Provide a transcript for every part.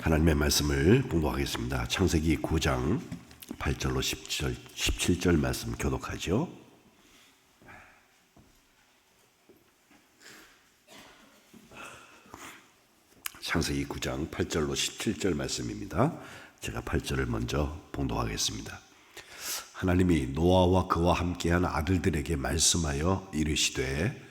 하나님의 말씀을 봉독하겠습니다. 창세기 9장 8절로 17절 말씀 교독하죠. 창세기 9장 8절로 17절 말씀입니다. 제가 8절을 먼저 봉독하겠습니다. 하나님이 노아와 그와 함께한 아들들에게 말씀하여 이르시되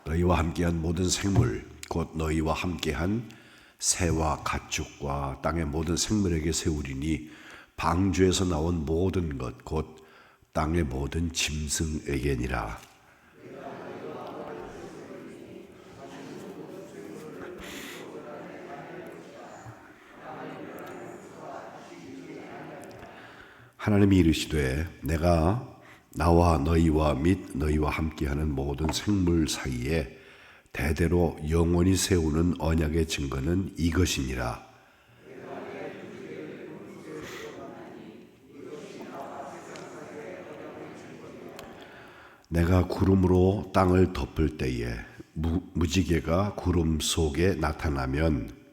너희와 함께한 모든 생물 곧 너희와 함께한 새와 가축과 땅의 모든 생물에게 세우리니 방주에서 나온 모든 것 곧 땅의 모든 짐승에게니라. 하나님이 이르시되 내가 나와 너희와 및 너희와 함께하는 모든 생물 사이에 대대로 영원히 세우는 언약의 증거는 이것이니라. 내가 구름으로 땅을 덮을 때에 무지개가 구름 속에 나타나면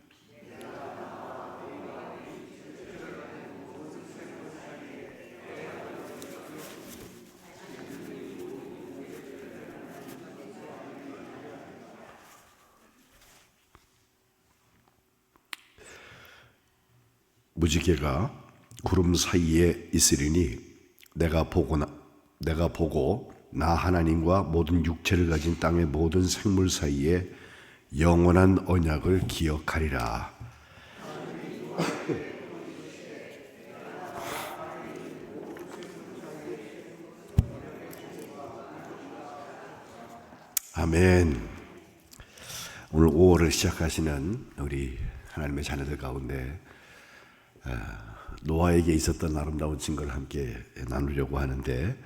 무지개가 구름 사이에 있으리니 내가 보고 나 하나님과 모든 육체를 가진 땅의 모든 생물 사이에 영원한 언약을 기억하리라. 아멘. 오늘 5월을 시작하시는 우리 하나님의 자녀들 가운데 노아에게 있었던 아름다운 증거를 함께 나누려고 하는데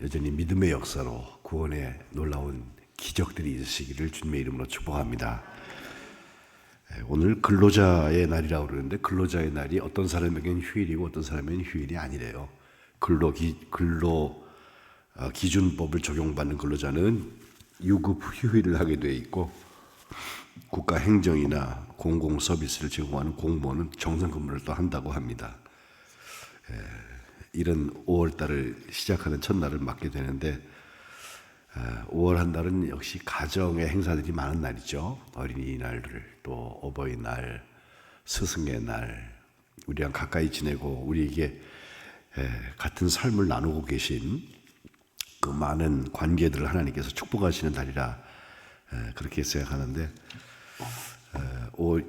여전히 믿음의 역사로 구원의 놀라운 기적들이 있으시기를 주님의 이름으로 축복합니다. 오늘 근로자의 날이라고 그러는데 근로자의 날이 어떤 사람에게는 휴일이고 어떤 사람에게는 휴일이 아니래요. 기준법을 적용받는 근로자는 유급 휴일을 하게 되어 있고 국가 행정이나 공공 서비스를 제공하는 공무원은 정상 근무를 또 한다고 합니다. 이런 5월 달을 시작하는 첫날을 맞게 되는데 5월 한 달은 역시 가정의 행사들이 많은 날이죠. 어린이날을 또 어버이날, 스승의 날, 우리랑 가까이 지내고 우리에게 같은 삶을 나누고 계신 그 많은 관계들을 하나님께서 축복하시는 날이라 그렇게 생각하는데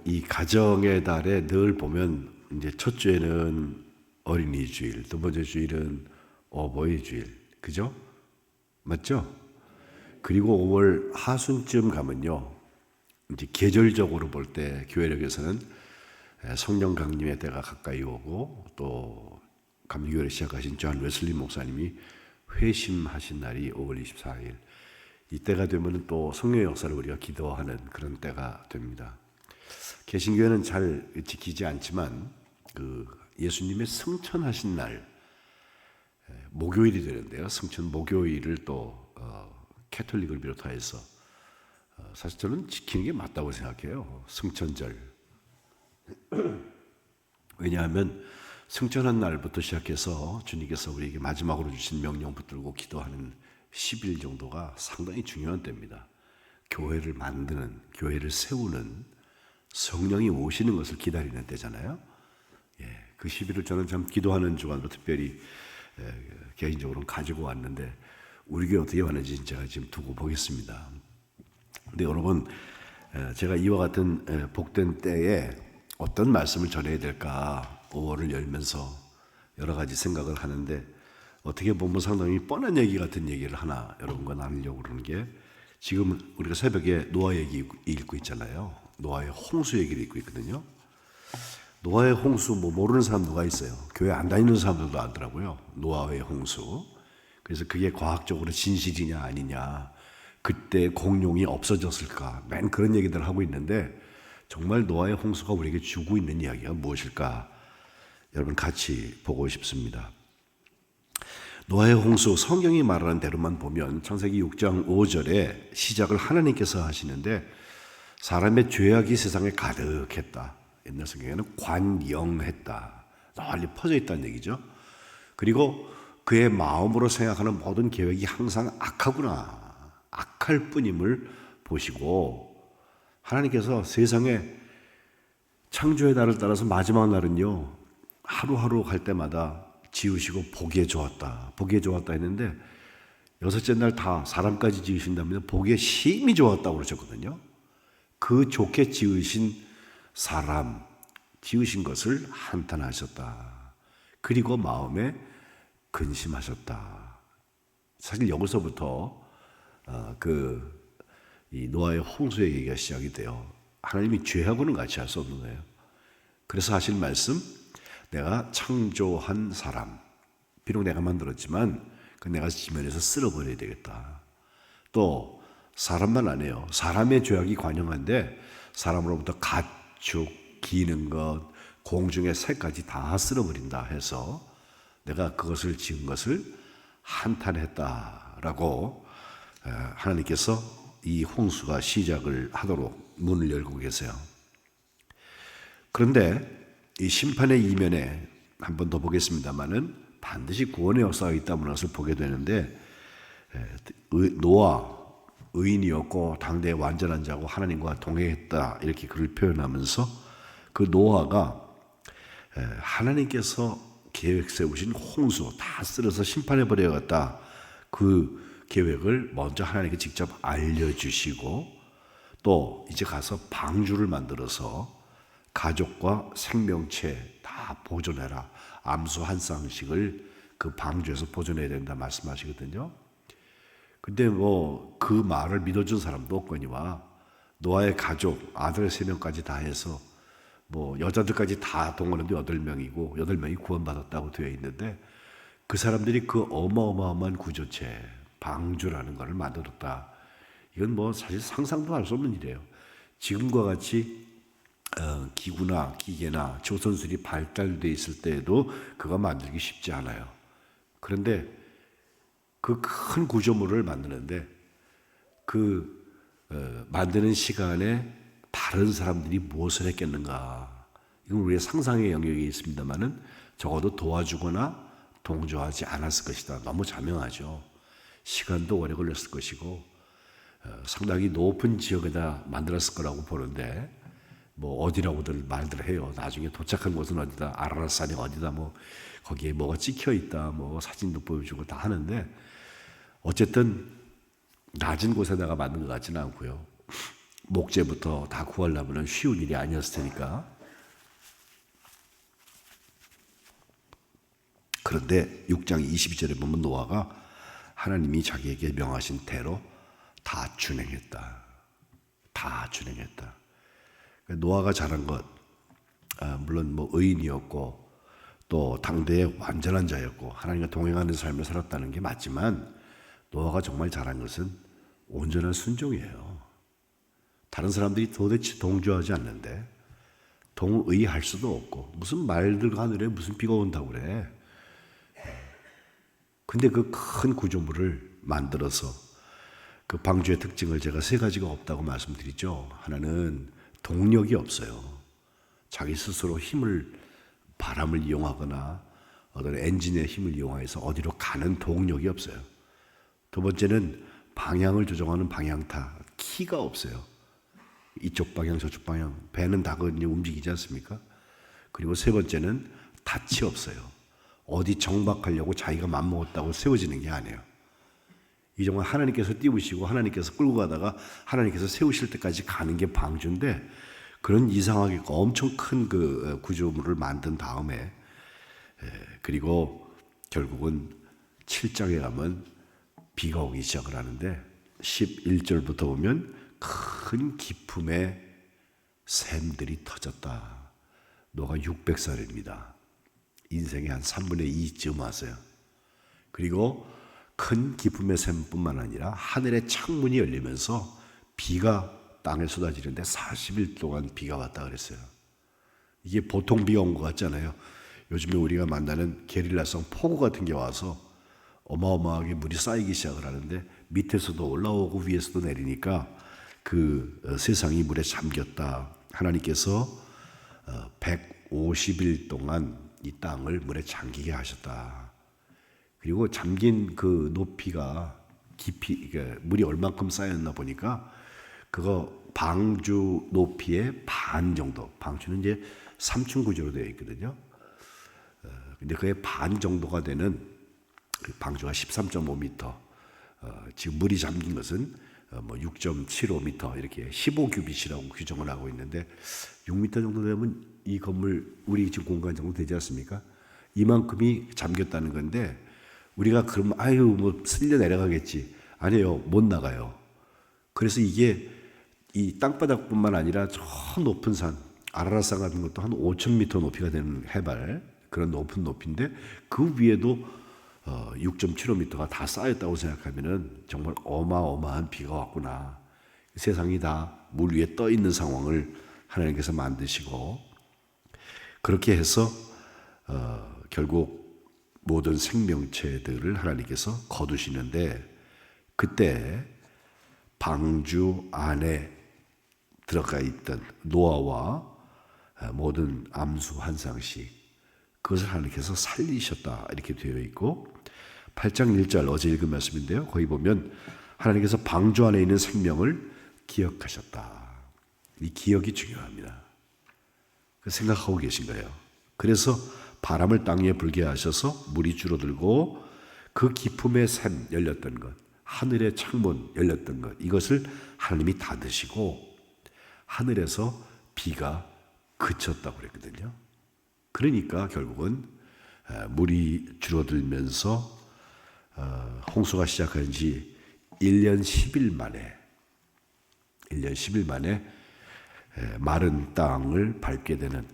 이 가정의 달에 늘 보면 이제 첫 주에는 어린이 주일, 두 번째 주일은 어버이 주일, 그죠? 맞죠? 그리고 5월 하순쯤 가면요, 이제 계절적으로 볼 때 교회력에서는 성령 강림의 때가 가까이 오고 또 감리교회를 시작하신 존 웨슬리 목사님이 회심하신 날이 5월 24일. 이때가 되면 또 성령의 역사를 우리가 기도하는 그런 때가 됩니다. 개신교회는 잘 지키지 않지만 예수님의 승천하신 날 목요일이 되는데요. 승천 목요일을 또 캐톨릭을 비롯하여서 사실 저는 지키는 게 맞다고 생각해요. 승천절. 왜냐하면 승천한 날부터 시작해서 주님께서 우리에게 마지막으로 주신 명령 붙들고 기도하는 10일 정도가 상당히 중요한 때입니다. 교회를 만드는, 교회를 세우는 성령이 오시는 것을 기다리는 때잖아요. 그 10일을 저는 참 기도하는 주간으로 특별히 개인적으로는 가지고 왔는데 우리 교회 어떻게 왔는지 제가 지금 두고 보겠습니다. 근데 여러분, 제가 이와 같은 복된 때에 어떤 말씀을 전해야 될까 5월을 열면서 여러 가지 생각을 하는데 어떻게 보면 상당히 뻔한 얘기 같은 얘기를 하나 여러분과 나누려고 그러는 게 지금 우리가 새벽에 노아 얘기 읽고 있잖아요. 노아의 홍수 얘기를 읽고 있거든요. 노아의 홍수 모르는 사람 누가 있어요? 교회 안 다니는 사람들도 알더라고요. 노아의 홍수. 그래서 그게 과학적으로 진실이냐 아니냐, 그때 공룡이 없어졌을까, 맨 그런 얘기들을 하고 있는데 정말 노아의 홍수가 우리에게 주고 있는 이야기가 무엇일까? 여러분 같이 보고 싶습니다. 노아의 홍수, 성경이 말하는 대로만 보면 창세기 6장 5절에 시작을 하나님께서 하시는데 사람의 죄악이 세상에 가득했다. 옛날 성경에는 관영했다. 널리 퍼져 있다는 얘기죠. 그리고 그의 마음으로 생각하는 모든 계획이 항상 악하구나, 악할 뿐임을 보시고 하나님께서 세상에 창조의 날을 따라서 마지막 날은요, 하루하루 갈 때마다 지으시고 보기에 좋았다, 보기에 좋았다 했는데 여섯째 날 다 사람까지 지으신다면 보기에 심히 좋았다고 그러셨거든요. 그 좋게 지으신 사람, 지으신 것을 한탄하셨다. 그리고 마음에 근심하셨다. 사실 여기서부터 이 노아의 홍수의 얘기가 시작이 돼요. 하나님이 죄하고는 같이 할 수 없는 거예요. 그래서 하신 말씀, 내가 창조한 사람, 비록 내가 만들었지만 그 내가 지면에서 쓸어버려야 되겠다. 또 사람만 안 해요. 사람의 죄악이 관영한데 사람으로부터 가축, 기는 것, 공중의 새까지 다 쓸어버린다 해서 내가 그것을 지은 것을 한탄했다라고 하나님께서 이 홍수가 시작을 하도록 문을 열고 계세요. 그런데 이 심판의 이면에 한 번 더 보겠습니다만은 반드시 구원의 역사가 있다는 것을 보게 되는데, 노아 의인이었고 당대의 완전한 자고 하나님과 동행했다, 이렇게 그를 표현하면서 그 노아가 하나님께서 계획 세우신 홍수 다 쓸어서 심판해 버려야겠다, 그 계획을 먼저 하나님께 직접 알려주시고 또 이제 가서 방주를 만들어서 가족과 생명체 다 보존해라, 암수 한 쌍씩을 그 방주에서 보존해야 된다 말씀하시거든요. 근데 그 말을 믿어준 사람도 없거니와 노아의 가족, 아들 3명까지 다 해서 여자들까지 다 동원해도 8명이고 8명이 구원받았다고 되어 있는데, 그 사람들이 그 어마어마한 구조체 방주라는 것을 만들었다. 이건 사실 상상도 할 수 없는 일이에요. 지금과 같이 기구나 기계나 조선술이 발달되어 있을 때에도 그거 만들기 쉽지 않아요. 그런데 그 큰 구조물을 만드는데 만드는 시간에 다른 사람들이 무엇을 했겠는가, 이건 우리의 상상의 영역에 있습니다만은 적어도 도와주거나 동조하지 않았을 것이다. 너무 자명하죠. 시간도 오래 걸렸을 것이고 상당히 높은 지역에다 만들었을 거라고 보는데, 어디라고들 말들 해요. 나중에 도착한 곳은 어디다, 아라랏산이 어디다, 거기에 뭐가 찍혀 있다, 사진도 보여주고 다 하는데, 어쨌든 낮은 곳에다가 만든 것 같지는 않고요. 목재부터 다 구하려면 쉬운 일이 아니었을 테니까. 그런데 6장 22절에 보면 노아가 하나님이 자기에게 명하신 대로 다 준행했다. 다 준행했다. 노아가 잘한 것, 물론 의인이었고 또 당대의 완전한 자였고 하나님과 동행하는 삶을 살았다는 게 맞지만, 노아가 정말 잘한 것은 온전한 순종이에요. 다른 사람들이 도대체 동조하지 않는데 동의할 수도 없고, 무슨 말들 하늘에 무슨 비가 온다고 그래. 근데 그 큰 구조물을 만들어서, 그 방주의 특징을 제가 3가지가 없다고 말씀드리죠. 하나는 동력이 없어요. 자기 스스로 바람을 이용하거나 어떤 엔진의 힘을 이용해서 어디로 가는 동력이 없어요. 두 번째는 방향을 조정하는 방향타, 키가 없어요. 이쪽 방향 저쪽 방향, 배는 다 움직이지 않습니까? 그리고 3번째는 닻이 없어요. 어디 정박하려고 자기가 맘먹었다고 세워지는 게 아니에요. 이 정말 하나님께서 띄우시고 하나님께서 끌고 가다가 하나님께서 세우실 때까지 가는 게 방주인데, 그런 이상하게 엄청 큰 그 구조물을 만든 다음에, 그리고 결국은 7장에 가면 비가 오기 시작을 하는데 11절부터 보면 큰 기품의 샘들이 터졌다. 노아가 600살입니다. 인생의 한 3분의 2쯤 왔어요. 그리고 큰 기쁨의 샘뿐만 아니라 하늘의 창문이 열리면서 비가 땅에 쏟아지는데 40일 동안 비가 왔다 그랬어요. 이게 보통 비가 온 것 같잖아요. 요즘에 우리가 만나는 게릴라성 폭우 같은 게 와서 어마어마하게 물이 쌓이기 시작을 하는데 밑에서도 올라오고 위에서도 내리니까 세상이 물에 잠겼다. 하나님께서 150일 동안 이 땅을 물에 잠기게 하셨다. 그리고 잠긴 그 높이가 깊이, 물이 얼만큼 쌓였나 보니까 그거 방주 높이의 반 정도, 방주는 이제 3층 구조로 되어 있거든요. 근데 그의 반 정도가 되는 방주가 13.5m, 지금 물이 잠긴 것은 6.75m 이렇게 15규빗이라고 규정을 하고 있는데 6m 정도 되면 이 건물 우리 지금 공간 정도 되지 않습니까? 이만큼이 잠겼다는 건데 우리가 그러면 쓸려 내려가겠지. 아니에요. 못 나가요. 그래서 이게 이 땅바닥뿐만 아니라 저 높은 산, 아라라산 같은 것도 한 5,000m 높이가 되는 해발, 그런 높은 높이인데 그 위에도 6.75m가 다 쌓였다고 생각하면은 정말 어마어마한 비가 왔구나. 세상이 다 물 위에 떠 있는 상황을 하나님께서 만드시고 그렇게 해서 결국 모든 생명체들을 하나님께서 거두시는데 그때 방주 안에 들어가 있던 노아와 모든 암수 한 쌍씩 그것을 하나님께서 살리셨다 이렇게 되어 있고 8장 1절 어제 읽은 말씀인데요. 거기 보면 하나님께서 방주 안에 있는 생명을 기억하셨다. 이 기억이 중요합니다. 생각하고 계신 거예요. 그래서 바람을 땅 위에 불게 하셔서 물이 줄어들고 그 기품의 샘 열렸던 것, 하늘의 창문 열렸던 것, 이것을 하나님이 닫으시고 하늘에서 비가 그쳤다고 그랬거든요. 그러니까 결국은 물이 줄어들면서 홍수가 시작한 지 1년 10일 만에 마른 땅을 밟게 되는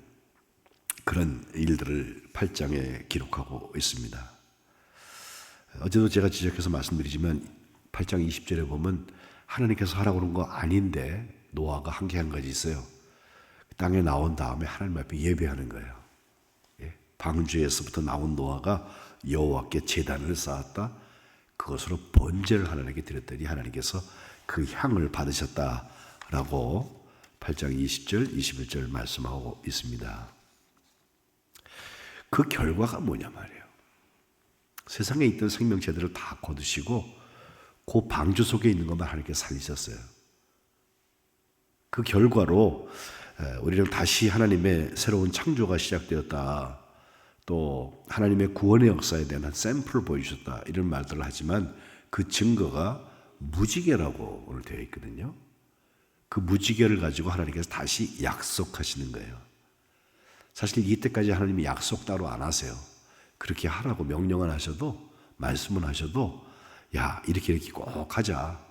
그런 일들을 8장에 기록하고 있습니다. 어제도 제가 지적해서 말씀드리지만 8장 20절에 보면 하나님께서 하라고 그런 거 아닌데 노아가 한 게 한 가지 있어요. 땅에 나온 다음에 하나님 앞에 예배하는 거예요. 방주에서부터 나온 노아가 여호와께 제단을 쌓았다. 그것으로 번제를 하나님께 드렸더니 하나님께서 그 향을 받으셨다라고 8장 20절, 21절 말씀하고 있습니다. 그 결과가 뭐냐 말이에요. 세상에 있던 생명체들을 다 거두시고 그 방주 속에 있는 것만 하나님께 살리셨어요. 그 결과로 우리는 다시 하나님의 새로운 창조가 시작되었다. 또 하나님의 구원의 역사에 대한 한 샘플을 보여주셨다. 이런 말들을 하지만 그 증거가 무지개라고 오늘 되어 있거든요. 그 무지개를 가지고 하나님께서 다시 약속하시는 거예요. 사실 이때까지 하나님이 약속 따로 안 하세요. 그렇게 하라고 명령을 하셔도 말씀을 하셔도 야 이렇게 꼭 하자.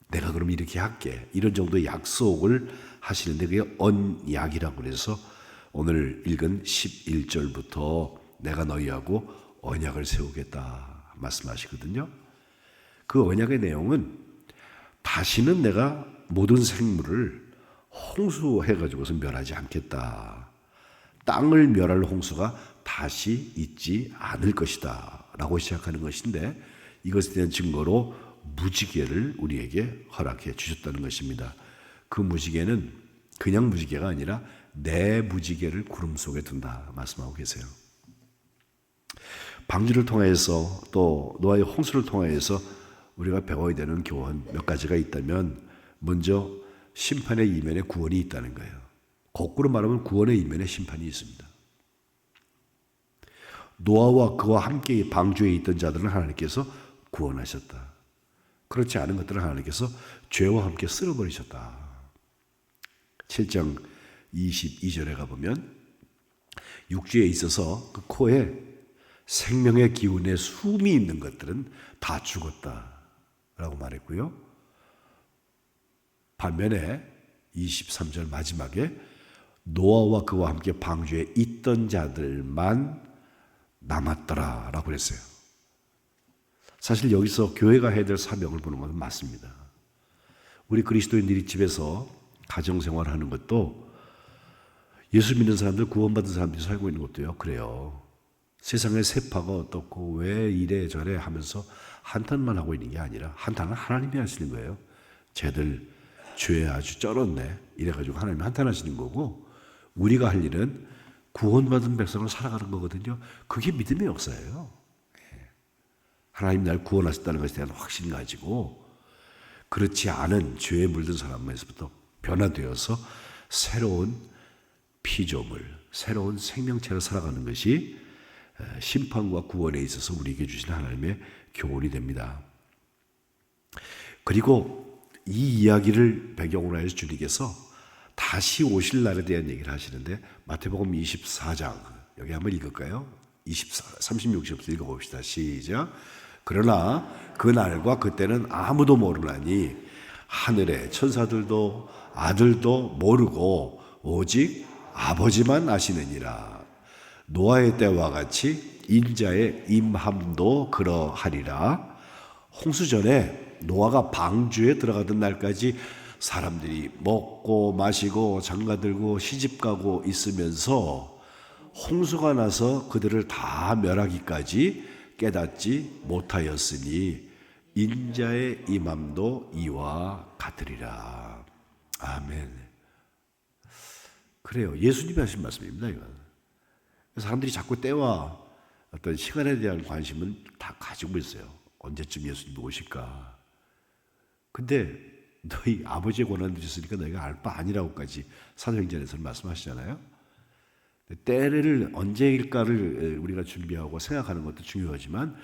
내가 그럼 이렇게 할게. 이런 정도의 약속을 하시는데 그게 언약이라고 그래서 오늘 읽은 11절부터 내가 너희하고 언약을 세우겠다 말씀하시거든요. 그 언약의 내용은 다시는 내가 모든 생물을 홍수해가지고서 멸하지 않겠다. 땅을 멸할 홍수가 다시 있지 않을 것이다 라고 시작하는 것인데 이것에 대한 증거로 무지개를 우리에게 허락해 주셨다는 것입니다. 그 무지개는 그냥 무지개가 아니라 내 무지개를 구름 속에 둔다 말씀하고 계세요. 방주를 통해서 또 노아의 홍수를 통해서 우리가 배워야 되는 교훈 몇 가지가 있다면 먼저 심판의 이면에 구원이 있다는 거예요. 거꾸로 말하면 구원의 이면에 심판이 있습니다. 노아와 그와 함께 방주에 있던 자들은 하나님께서 구원하셨다. 그렇지 않은 것들은 하나님께서 죄와 함께 쓸어버리셨다. 7장 22절에 가보면 육지에 있어서 그 코에 생명의 기운에 숨이 있는 것들은 다 죽었다라고 말했고요. 반면에 23절 마지막에 노아와 그와 함께 방주에 있던 자들만 남았더라라고 그랬어요. 사실 여기서 교회가 해야 될 사명을 보는 것은 맞습니다. 우리 그리스도인들이 집에서 가정생활하는 것도 예수 믿는 사람들, 구원받은 사람들이 살고 있는 것도요. 그래요. 세상의 세파가 어떻고 왜 이래 저래 하면서 한탄만 하고 있는 게 아니라 한탄은 하나님이 하시는 거예요. 쟤들 죄에 아주 쩔었네. 이래가지고 하나님 한탄하시는 거고, 우리가 할 일은 구원받은 백성으로 살아가는 거거든요. 그게 믿음의 역사예요. 하나님 날 구원하셨다는 것에 대한 확신 가지고 그렇지 않은 죄에 물든 사람에서부터 변화되어서 새로운 피조물, 새로운 생명체로 살아가는 것이 심판과 구원에 있어서 우리에게 주신 하나님의 교훈이 됩니다. 그리고 이 이야기를 배경으로 해서 주님께서 다시 오실 날에 대한 얘기를 하시는데, 마태복음 24장 여기 한번 읽을까요? 36절부터 읽어봅시다. 시작. 그러나 그 날과 그때는 아무도 모르나니 하늘의 천사들도 아들도 모르고 오직 아버지만 아시느니라. 노아의 때와 같이 인자의 임함도 그러하리라. 홍수 전에 노아가 방주에 들어가던 날까지 사람들이 먹고 마시고 장가들고 시집가고 있으면서 홍수가 나서 그들을 다 멸하기까지 깨닫지 못하였으니 인자의 임함도 이와 같으리라. 아멘. 그래요. 예수님이 하신 말씀입니다. 이건. 사람들이 자꾸 때와 어떤 시간에 대한 관심은 다 가지고 있어요. 언제쯤 예수님이 오실까? 근데 너희 아버지의 권한을 주셨으니까 너희가 알 바 아니라고까지 사도행전에서는 말씀하시잖아요. 때를 언제일까를 우리가 준비하고 생각하는 것도 중요하지만,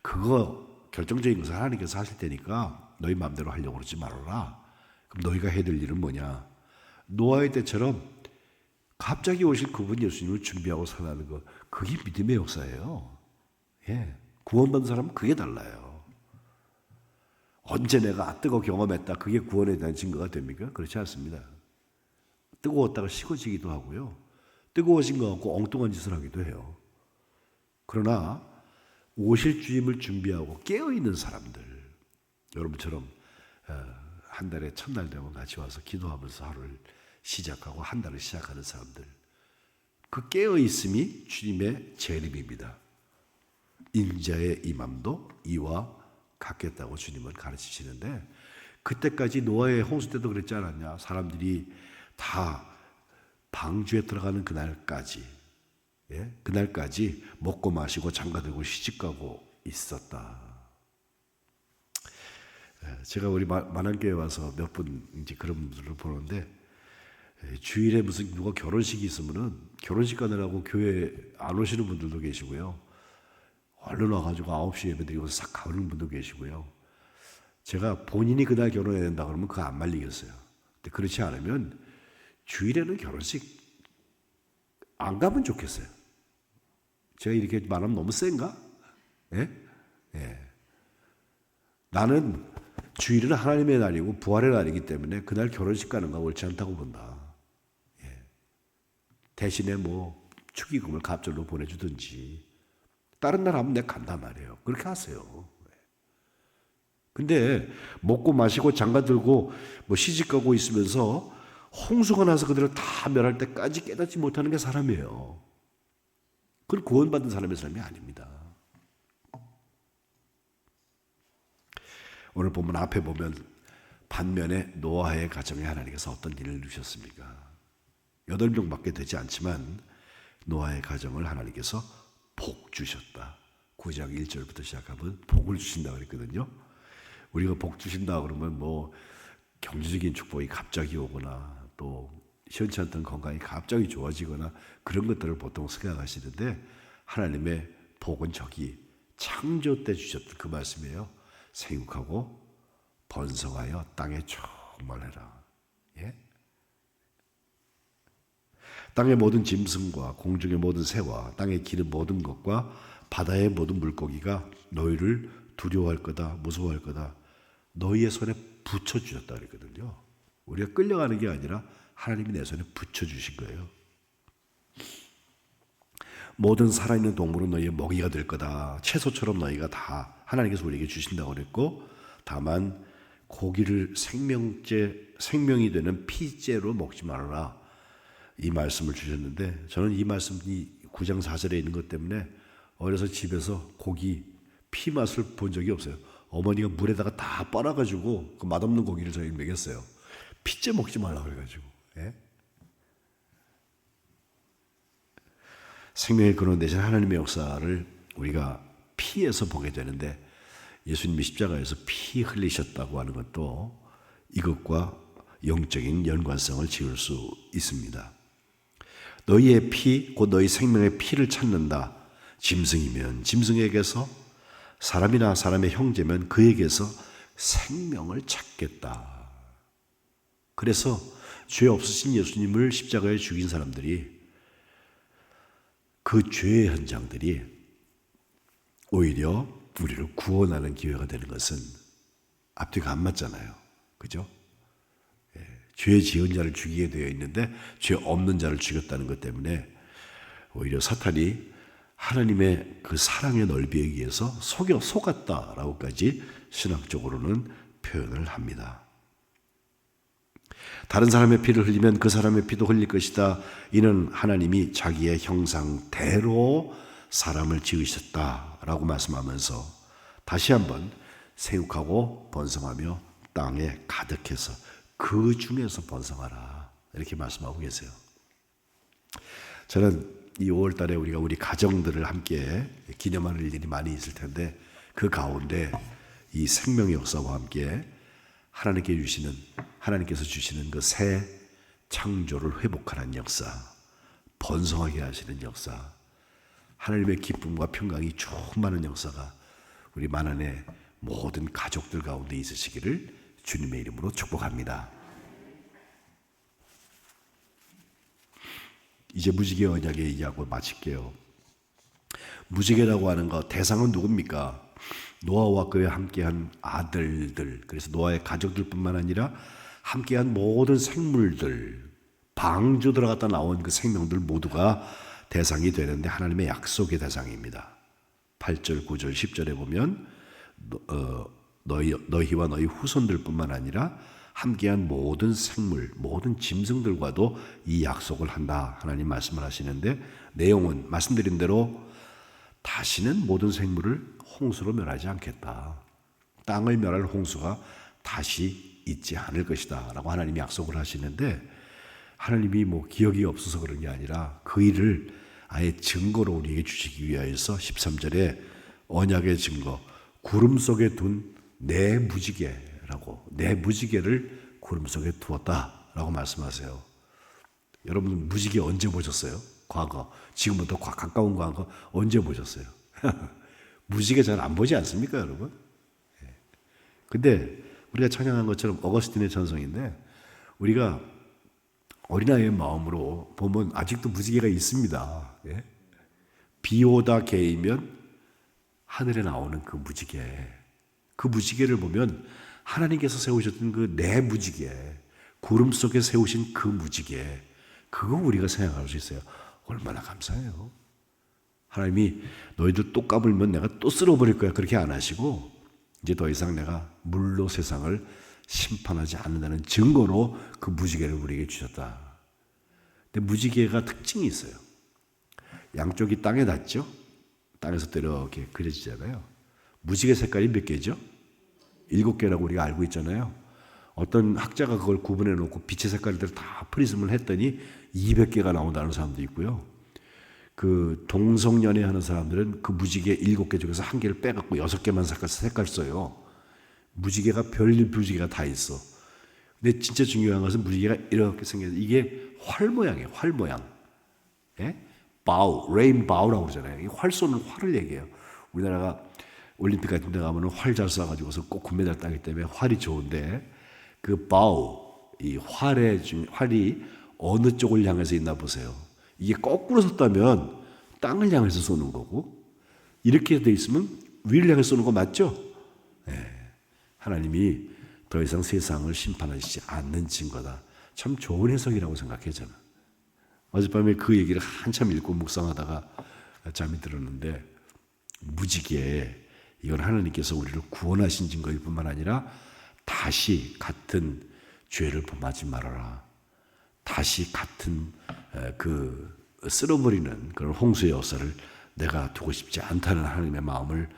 그거 결정적인 것은 하나님께서 하실 테니까 너희 마음대로 하려고 그러지 말아라. 그럼 너희가 해야 될 일은 뭐냐? 노아의 때처럼 갑자기 오실 그분 예수님을 준비하고 살아가는 것, 그게 믿음의 역사예요. 예, 구원받은 사람은 그게 달라요. 언제 내가 뜨거 경험했다, 그게 구원에 대한 증거가 됩니까? 그렇지 않습니다. 뜨거웠다가 식어지기도 하고요, 뜨거워진 것 같고 엉뚱한 짓을 하기도 해요. 그러나 오실 주임을 준비하고 깨어있는 사람들, 여러분처럼 한 달에 첫날 되면 같이 와서 기도하면서 하루를 시작하고 한 달을 시작하는 사람들, 그 깨어있음이 주님의 재림입니다. 인자의 임함도 이와 같겠다고 주님은 가르치시는데, 그때까지 노아의 홍수 때도 그랬지 않았냐? 사람들이 다 방주에 들어가는 그날까지, 예? 그날까지 먹고 마시고 장가들고 시집가고 있었다. 제가 우리 만안교회 와서 몇 분 이제 그런 분들을 보는데, 주일에 무슨 누가 결혼식이 있으면은 결혼식 가느라고 교회 안 오시는 분들도 계시고요, 얼른 와가지고 9시 예배 드리고 싹 가는 분도 계시고요. 제가 본인이 그날 결혼해야 된다 그러면 그거 안 말리겠어요. 근데 그렇지 않으면 주일에는 결혼식 안 가면 좋겠어요. 제가 이렇게 말하면 너무 센가? 예? 예. 나는 주일은 하나님의 날이고 부활의 날이기 때문에 그날 결혼식 가는 거 옳지 않다고 본다. 예. 대신에 뭐 축의금을 갑절로 보내주든지, 다른 날 하면 내가 간단 말이에요. 그렇게 하세요. 근데 먹고 마시고 장가들고 뭐 시집가고 있으면서 홍수가 나서 그들을 다 멸할 때까지 깨닫지 못하는 게 사람이에요. 그건 구원받은 사람의 삶이 아닙니다. 오늘 본문 앞에 보면 반면에 노아의 가정에 하나님께서 어떤 일을 주셨습니까? 8명밖에 되지 않지만 노아의 가정을 하나님께서 복 주셨다. 9장 1절부터 시작하면 복을 주신다고 그랬거든요. 우리가 복 주신다 그러면 뭐 경제적인 축복이 갑자기 오거나 또 시원치 않던 건강이 갑자기 좋아지거나 그런 것들을 보통 생각하시는데, 하나님의 복은 저기 창조 때 주셨던 그 말씀이에요. 생육하고 번성하여 땅에 충만해라. 예? 땅의 모든 짐승과 공중의 모든 새와 땅에 기는 모든 것과 바다의 모든 물고기가 너희를 두려워할 거다, 무서워할 거다. 너희의 손에 붙여주셨다 그랬거든요. 우리가 끌려가는 게 아니라 하나님이 내 손에 붙여주신 거예요. 모든 살아있는 동물은 너희의 먹이가 될 거다. 채소처럼 너희가 다 하나님께서 우리에게 주신다고 그랬고, 다만 고기를 생명이 되는 피째로 먹지 말아라. 이 말씀을 주셨는데, 저는 이 말씀이 9장 4절에 있는 것 때문에 어려서 집에서 고기 피 맛을 본 적이 없어요. 어머니가 물에다가 다 빨아가지고 그 맛없는 고기를 저희 먹였어요. 피째 먹지 말라고 그래가지고. 예? 생명의 근원 대신 하나님의 역사를 우리가 피에서 보게 되는데, 예수님이 십자가에서 피 흘리셨다고 하는 것도 이것과 영적인 연관성을 지을 수 있습니다. 너희의 피, 곧 너희 생명의 피를 찾는다. 짐승이면 짐승에게서, 사람이나 사람의 형제면 그에게서 생명을 찾겠다. 그래서 죄 없으신 예수님을 십자가에 죽인 사람들이, 그 죄의 현장들이 오히려 우리를 구원하는 기회가 되는 것은 앞뒤가 안 맞잖아요. 그죠? 죄 지은 자를 죽이게 되어 있는데 죄 없는 자를 죽였다는 것 때문에 오히려 사탄이 하나님의 그 사랑의 넓이에 의해서 속았다라고까지 신학적으로는 표현을 합니다. 다른 사람의 피를 흘리면 그 사람의 피도 흘릴 것이다. 이는 하나님이 자기의 형상대로 사람을 지으셨다라고 말씀하면서 다시 한번 생육하고 번성하며 땅에 가득해서 그 중에서 번성하라, 이렇게 말씀하고 계세요. 저는 이 5월 달에 우리가 우리 가정들을 함께 기념하는 일들이 많이 있을 텐데, 그 가운데 이 생명의 역사와 함께 하나님께서 주시는 그 새 창조를 회복하는 역사, 번성하게 하시는 역사, 하나님의 기쁨과 평강이 충만한 역사가 우리 만안의 모든 가족들 가운데 있으시기를 주님의 이름으로 축복합니다. 이제 무지개 언약의 얘기하고 마칠게요. 무지개라고 하는 거 대상은 누굽니까? 노아와 그와 함께한 아들들, 그래서 노아의 가족들뿐만 아니라 함께한 모든 생물들, 방주 들어갔다 나온 그 생명들 모두가 대상이 되는데 하나님의 약속의 대상입니다. 8절, 9절, 10절에 보면 너희와 너희 후손들뿐만 아니라 함께한 모든 생물, 모든 짐승들과도 이 약속을 한다, 하나님 말씀을 하시는데, 내용은 말씀드린 대로 다시는 모든 생물을 홍수로 멸하지 않겠다. 땅을 멸할 홍수가 다시 있지 않을 것이다 라고 하나님이 약속을 하시는데, 하나님이 기억이 없어서 그런 게 아니라 그 일을 아예 증거로 우리에게 주시기 위하여서 13절에 언약의 증거, 구름 속에 둔 내 무지개라고, 내 무지개를 구름 속에 두었다라고 말씀하세요. 여러분 무지개 언제 보셨어요? 과거, 지금부터 가까운 과거 언제 보셨어요? 무지개 잘 안 보지 않습니까, 여러분? 근데 우리가 찬양한 것처럼 어거스틴의 전성인데, 우리가 어린아이의 마음으로 보면 아직도 무지개가 있습니다. 비 오다 개이면 하늘에 나오는 그 무지개, 그 무지개를 보면 하나님께서 세우셨던 그 내 무지개, 구름 속에 세우신 그 무지개, 그거 우리가 생각할 수 있어요. 얼마나 감사해요. 하나님이 너희들 또 까불면 내가 또 쓸어버릴 거야, 그렇게 안 하시고 이제 더 이상 내가 물로 세상을 심판하지 않는다는 증거로 그 무지개를 우리에게 주셨다. 근데 무지개가 특징이 있어요. 양쪽이 땅에 닿죠? 땅에서 이렇게 그려지잖아요. 무지개 색깔이 몇 개죠? 7개라고 우리가 알고 있잖아요. 어떤 학자가 그걸 구분해 놓고 빛의 색깔들 다 프리즘을 했더니 200개가 나온다는 사람도 있고요. 그 동성연애 하는 사람들은 그 무지개 7개 중에서 1개를 빼갖고 6개만 색깔 써요. 무지개가 별일 무지개가 다 있어. 근데 진짜 중요한 것은 무지개가 이렇게 생겨서 이게 활 모양이에요. 활 모양. 예? 바우, 레인바우라고 그러잖아요. 이 활 쏘는 활을 얘기해요. 우리나라가 올림픽 같은 데 가면 활 잘 쏴가지고서 꼭 금메달 따기 때문에 활이 좋은데, 그 바우, 이 활이 어느 쪽을 향해서 있나 보세요. 이게 거꾸로 섰다면 땅을 향해서 쏘는 거고, 이렇게 돼 있으면 위를 향해 쏘는 거 맞죠? 하나님이 더 이상 세상을 심판하시지 않는 증거다. 참 좋은 해석이라고 생각해요, 저는. 어젯밤에 그 얘기를 한참 읽고 묵상하다가 잠이 들었는데, 무지개, 이건 하나님께서 우리를 구원하신 증거일 뿐만 아니라 다시 같은 죄를 범하지 말아라, 다시 같은 쓸어버리는 그런 홍수의 역사를 내가 두고 싶지 않다는 하나님의 마음을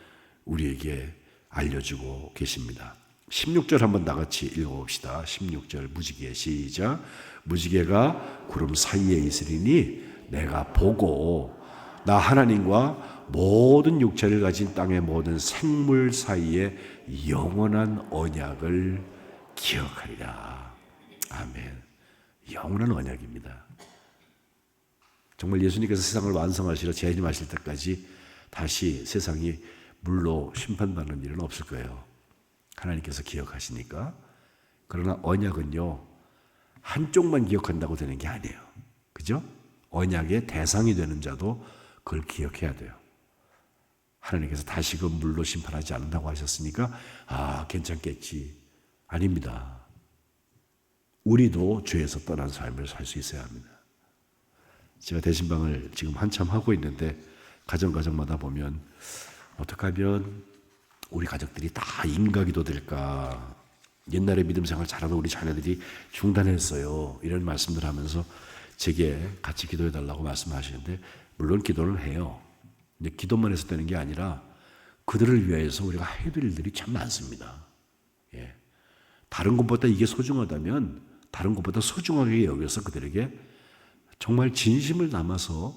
우리에게 알려주고 계십니다. 16절 한번 나같이 읽어봅시다. 16절 무지개 시작. 무지개가 구름 사이에 있으리니 내가 보고 나 하나님과 모든 육체를 가진 땅의 모든 생물 사이에 영원한 언약을 기억하리라. 아멘. 영원한 언약입니다. 정말 예수님께서 세상을 완성하시러 재림하실 때까지 다시 세상이 물로 심판받는 일은 없을 거예요. 하나님께서 기억하시니까. 그러나 언약은요, 한쪽만 기억한다고 되는 게 아니에요. 그죠? 언약의 대상이 되는 자도 그걸 기억해야 돼요. 하나님께서 다시금 물로 심판하지 않는다고 하셨으니까 괜찮겠지. 아닙니다. 우리도 죄에서 떠난 삶을 살 수 있어야 합니다. 제가 대신방을 지금 한참 하고 있는데 가정마다 보면 어떻게 하면 우리 가족들이 다 인가기도 될까? 옛날에 믿음 생활 잘하던 우리 자녀들이 중단했어요. 이런 말씀들 하면서 제게 같이 기도해 달라고 말씀하시는데 물론 기도를 해요. 근데 기도만 해서 되는 게 아니라 그들을 위해서 우리가 해야 될 일들이 참 많습니다. 예. 다른 것보다 이게 소중하다면 다른 것보다 소중하게 여겨서 그들에게 정말 진심을 담아서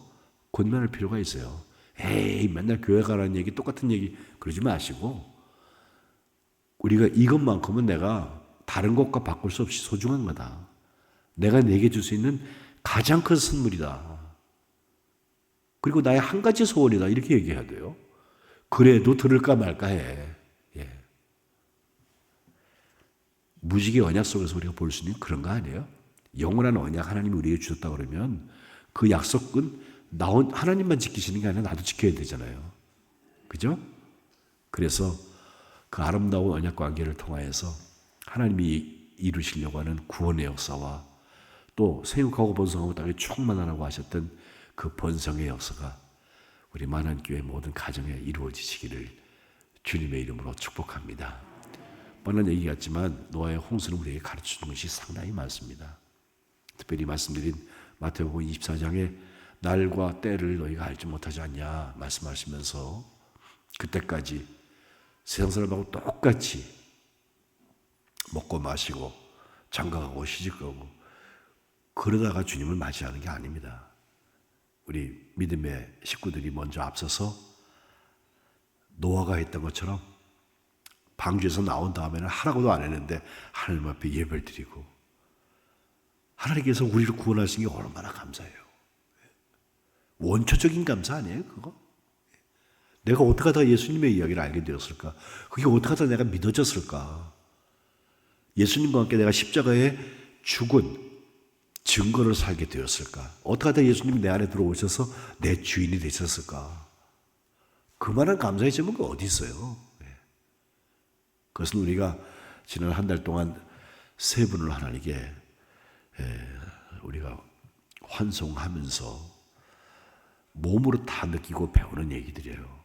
권면할 필요가 있어요. 에이, 맨날 교회 가라는 얘기, 똑같은 얘기 그러지 마시고 우리가 이것만큼은 내가 다른 것과 바꿀 수 없이 소중한 거다. 내가 내게 줄 수 있는 가장 큰 선물이다. 그리고 나의 한 가지 소원이다. 이렇게 얘기해야 돼요. 그래도 들을까 말까 해. 예. 무지개 언약 속에서 우리가 볼 수 있는 그런 거 아니에요? 영원한 언약 하나님이 우리에게 주셨다 그러면 그 약속은 하나님만 지키시는 게 아니라 나도 지켜야 되잖아요. 그죠? 그래서 그 아름다운 언약 관계를 통하여서 하나님이 이루시려고 하는 구원의 역사와 또 생육하고 번성하고 땅에 충만하라고 하셨던 그 번성의 역사가 우리 만안교회 모든 가정에 이루어지시기를 주님의 이름으로 축복합니다. 뻔한 얘기 같지만 노아의 홍수는 우리에게 가르치는 것이 상당히 많습니다. 특별히 말씀드린 마태복음 24장에 날과 때를 너희가 알지 못하지 않냐 말씀하시면서 그때까지 세상 사람하고 똑같이 먹고 마시고 장가가고 시집가고 그러다가 주님을 맞이하는 게 아닙니다. 우리 믿음의 식구들이 먼저 앞서서 노아가 했던 것처럼 방주에서 나온 다음에는 하라고도 안 했는데 하나님 앞에 예배를 드리고 하나님께서 우리를 구원하신 게 얼마나 감사해요. 원초적인 감사 아니에요 그거? 내가 어떻게 하다가 예수님의 이야기를 알게 되었을까? 그게 어떻게 하다가 내가 믿어졌을까? 예수님과 함께 내가 십자가에 죽은 증거를 살게 되었을까? 어떻게 하다 예수님이 내 안에 들어오셔서 내 주인이 되셨을까? 그만한 감사의 제목이 어디 있어요? 그것은 우리가 지난 한 달 동안 세 분을 하나님께 우리가 환송하면서 몸으로 다 느끼고 배우는 얘기들이에요.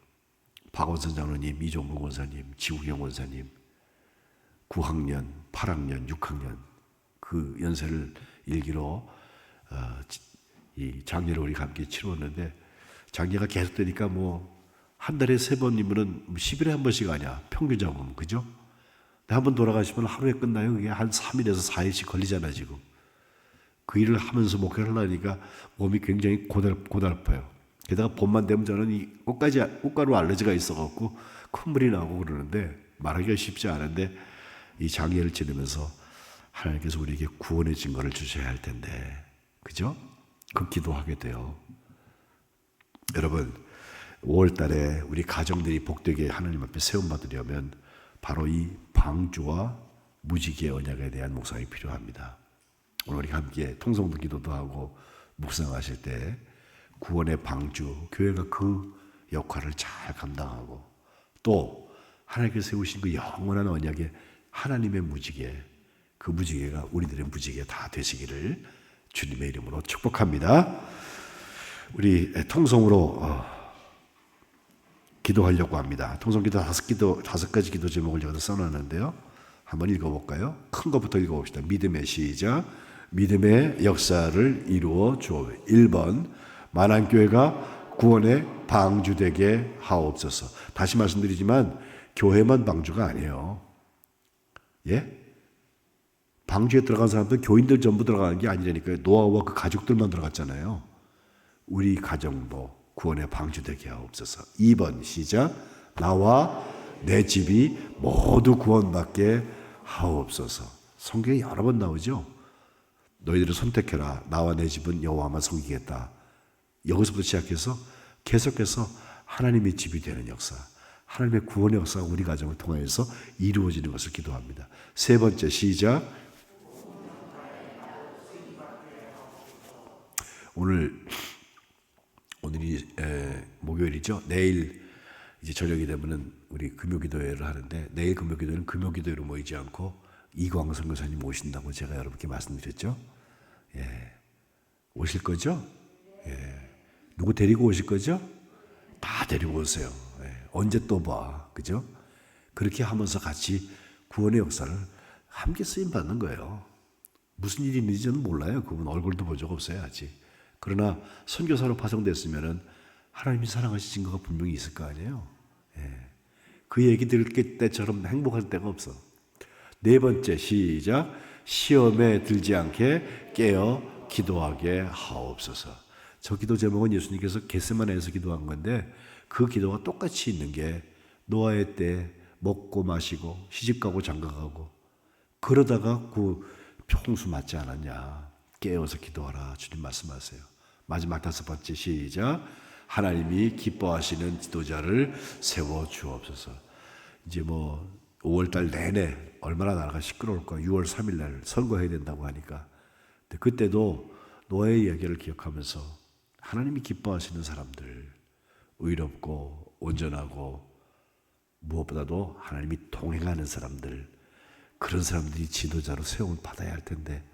박원선 장로님, 이종국 원사님, 지우경 원사님 9학년, 8학년, 6학년 그 연세를 일기로 이 장례를 우리가 함께 치루었는데 장례가 계속되니까 한 달에 3번이면은 10일에 한 번씩 아니야. 평균 잡으면 그죠? 한 번 돌아가시면 하루에 끝나요. 그게 한 3일에서 4일씩 걸리잖아 지금. 그 일을 하면서 목회를 하니까 몸이 굉장히 고달파요. 게다가 봄만 되면 저는 이 꽃가루 알러지가 있어갖고 콧물이 나고 그러는데 말하기가 쉽지 않은데 이 장례를 지내면서 하나님께서 우리에게 구원의 증거를 주셔야 할 텐데 그죠? 그 기도하게 돼요. 여러분 5월 달에 우리 가정들이 복되게 하나님 앞에 세움받으려면 바로 이 방주와 무지개 언약에 대한 묵상이 필요합니다. 오늘 우리 함께 통성도 기도도 하고 묵상하실 때 구원의 방주, 교회가 그 역할을 잘 감당하고 또 하나님께서 세우신 그 영원한 언약의 하나님의 무지개, 그 무지개가 우리들의 무지개 다 되시기를 주님의 이름으로 축복합니다. 우리 통성으로 기도하려고 합니다. 통성기도 5가지 기도 제목을 제가 써놨는데요. 한번 읽어볼까요? 큰 것부터 읽어봅시다. 믿음의 시작. 믿음의 역사를 이루어 주옵. 1번 만안교회가 구원의 방주되게 하옵소서. 다시 말씀드리지만 교회만 방주가 아니에요. 예? 방주에 들어간 사람들 교인들 전부 들어가는 게 아니라니까요. 노아와 그 가족들만 들어갔잖아요. 우리 가정도 구원의 방주되게 하옵소서. 2번 시작. 나와 내 집이 모두 구원받게 하옵소서. 성경에 여러 번 나오죠. 너희들을 선택해라. 나와 내 집은 여호와만 섬기겠다. 여기서부터 시작해서 계속해서 하나님의 집이 되는 역사, 하나님의 구원의 역사가 우리 가정을 통하여서 이루어지는 것을 기도합니다. 세 번째 시작. 오늘이 목요일이죠. 내일 이제 저녁이 되면은 우리 금요기도회를 하는데, 내일 금요기도회는 금요기도회로 모이지 않고 이광성 교사님 오신다고 제가 여러분께 말씀드렸죠. 예, 오실 거죠? 예, 누구 데리고 오실 거죠? 다 데리고 오세요. 예, 언제 또 봐, 그죠? 그렇게 하면서 같이 구원의 역사를 함께 쓰임 받는 거예요. 무슨 일이 있는지 저는 몰라요. 그분 얼굴도 본 적 없어요, 아직. 그러나 선교사로 파송됐으면은 하나님이 사랑하신 증거가 분명히 있을 거 아니에요. 예. 그 얘기 들을 때처럼 행복할 때가 없어. 네 번째 시작. 시험에 들지 않게 깨어 기도하게 하옵소서. 저 기도 제목은 예수님께서 겟세마네에서 기도한 건데, 그 기도가 똑같이 있는 게 노아의 때 먹고 마시고 시집가고 장가가고 그러다가 그 홍수 맞지 않았냐. 깨어서 기도하라 주님 말씀하세요. 마지막 다섯 번째 시작. 하나님이 기뻐하시는 지도자를 세워 주옵소서. 이제 뭐 5월달 내내 얼마나 나라가 시끄러울까. 6월 3일 날 선거해야 된다고 하니까. 근데 그때도 노아의 이야기를 기억하면서 하나님이 기뻐하시는 사람들, 의롭고 온전하고 무엇보다도 하나님이 동행하는 사람들, 그런 사람들이 지도자로 세움을 받아야 할 텐데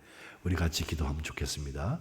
우리 같이 기도하면 좋겠습니다.